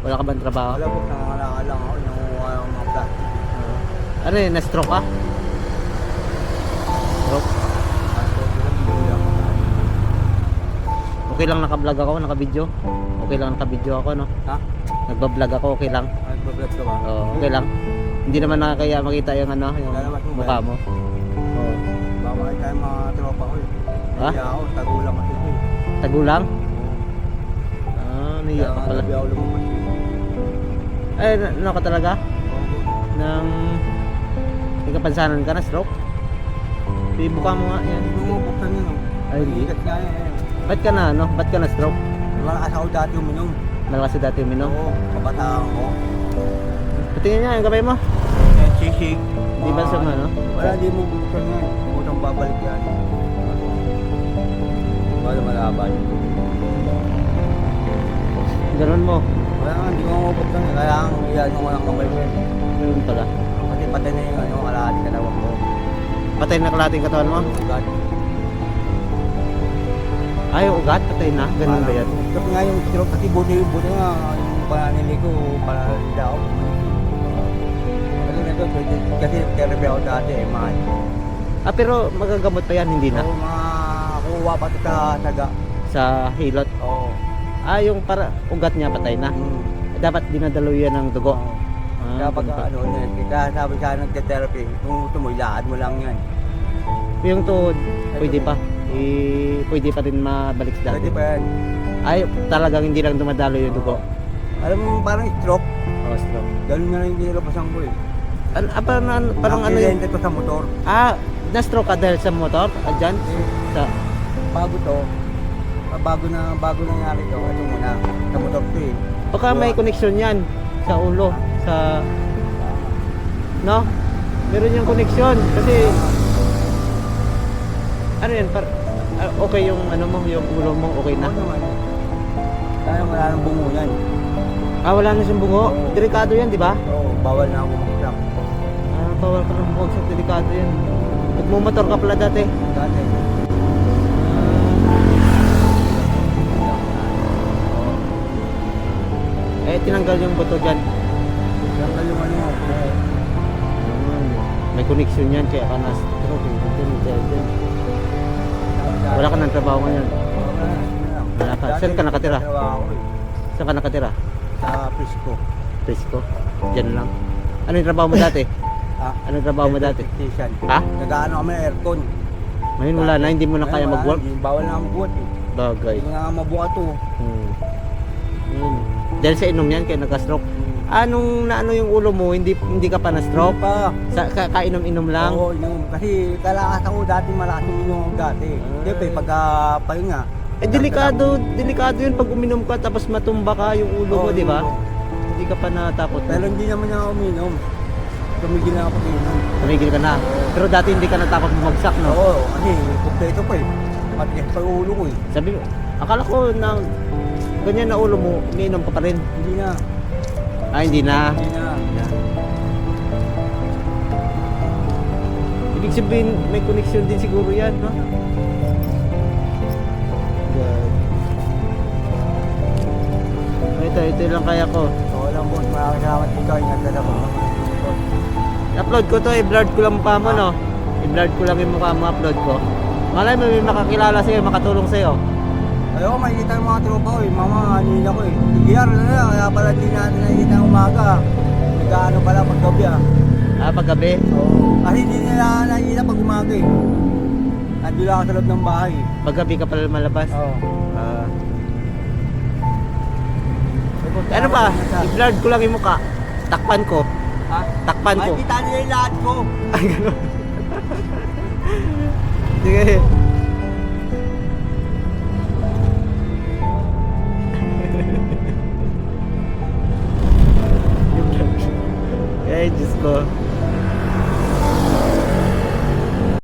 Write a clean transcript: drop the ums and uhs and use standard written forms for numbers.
Wala ka bang trabaho? Wala po, nangangalaka lang ako. Nanguha ng mga plastic. Ano yun, na-stroke ka? Stroke? Okay lang naka-vlog ako, naka-video? Okay lang naka-video ako, no? Ha? Nagba-vlog ako, okay lang? Nagbablog ka ba? Oo, okay lang. Hindi naman nakakaya makita yung ano, yung Lalabas mo ba mukha yan? mo. Oo. Baka makita yung mga tropa ko eh. Ha? Kaya ako, tagulang kasi ito eh. Tagulang? Niya ka pala. Kaya ako lumabas eh. Eh, ano ka talaga? Oo. Nang may kapansanan ka na, stroke? Ibuka mo nga yan. Hindi mo buksan yun oh. Ay, hindi. Ikat nga yan. Ba't ka na, ano? Ba't ka na stroke? Malakas ako dati uminom. Malakas sa dati uminom? Oo, kabataan ko. Patingin niya yung kamay mo. Yan, sisig. Di ba sa ano? Wala, di mo buksan yan. Utang babalik yan. Wala malabay. Ganun mo. Wala nga, hindi ko mabuksan yan. Kaya ang iyan ko lang kamay ko yan. Ganun pala. Kasi patay na yung ano, kalahati kalawang ko. Patay na kalating katawan mo? God. Ay, ugat, patay na. Ganun ba yan? Kasi nga yung stroke, kasi buti nga yung pananili ko, pananili ako. Kasi nito, kasi therapy ako dati eh, mahal. Ah, pero magagamot pa yan, hindi na? Oo, makuha pa ito sa saga. Sa hilot. Oo. Ah, yung para ugat niya patay na. Dapat dinadalo yan ng dugo. Oo. Ah, Kapag ganun pa. ano yan, kita sabi sa nagte-therapy, kung gusto mo, ilaad mo lang yan. Yung tuhod, pwede pa. Pwede pa rin mabalik sa Pwede dati. pa yan. Ay, talagang hindi lang dumadalo yung dugo. Alam mo, parang stroke, Oh, stroke. ganun na lang yung kinalabasan ko eh. Parang ano yun? Aksidente ko sa motor. Ah, na-stroke ka dahil sa motor? Ah, dyan? Sa, Bago to, bago nangyari to, ito muna, sa motor to eh. baka may connection yan sa ulo. Sa, no? Meron yung connection. Kasi, ano yan? Okay yung ano mo, yung ulo mo, okay na? Oo naman. Kaya wala nang bungo yan. Ah, wala na siyang bungo. Delikado yan, di ba? Oo, bawal na ako magsak. Ah, bawal ka ng bumagsak. Delikado yan. Nagmumotor ka pala dati. Dati. Eh, tinanggal yung buto dyan. Tanggal yung ano mo. May connection yan, kaya ka na-stroke. Wala ka ng trabaho ngayon. Wala ka. Saan ka nakatira? Saan ka nakatira? Sa Prisco. Frisco. Diyan lang. Ano yung trabaho mo dati? Ha? Ano yung trabaho mo dati? Station. Ha? Nag-ano kami ng aircon. Ngayon wala na, hindi mo na kaya mag-work. Bawal na magbuhat eh. Bagay. Hindi nga mabuhat to. Yun. Dahil sa inom yan, kaya nagka-stroke. Anong naano yung ulo mo, hindi ka pa na-stroke? Pa. Kainom-inom lang? Oo, inom. Kasi kalakas ako dati, malakas yung inom ako dati. Siyempre, pagka pahinga. Eh, delikado yun pag uminom ka tapos matumba ka yung ulo mo, Oo, di ba? oo. Hindi ka pa natakot. Pero hindi naman niya ako uminom. Tumigil na ako inom. Tumigil ka na. Pero dati hindi ka natakot bumagsak, no? Oo, kasi kumpleto pa eh. Matigas pa yung ulo ko eh. Sabi mo, akala ko na ganyan na ulo mo, umiinom ka pa rin. Hindi na. Ah, hindi na. Hindi na. Ibig sabihin, may connection din siguro yan, no? Ito lang kaya ko. So, lang boss, maraming salamat ikaw. Ingat ka na po. I-upload ko to, i-blurred ko lang mukha mo, no? I-blurred ko lang yung mukha mo, upload ko. Malay mo, may makakilala sa'yo, makatulong sa'yo. Ayoko, makikita yung mga tropa ko eh. Mama, anila ko eh. Sigiyar na na, kaya pala hindi natin nakikita ng umaga. Nag-ano pala paggabi ah. Ah, paggabi? Oo. Kasi hindi nila nakikita pag umaga eh. Nandun lang ako sa loob ng bahay eh. Paggabi ka pala malabas? Oo. Ah. Ano ba? I-blurred ko lang yung mukha. Takpan ko. Ha? Takpan ko. Makikita nila yung lahat ko. Ay, gano'n. Sige.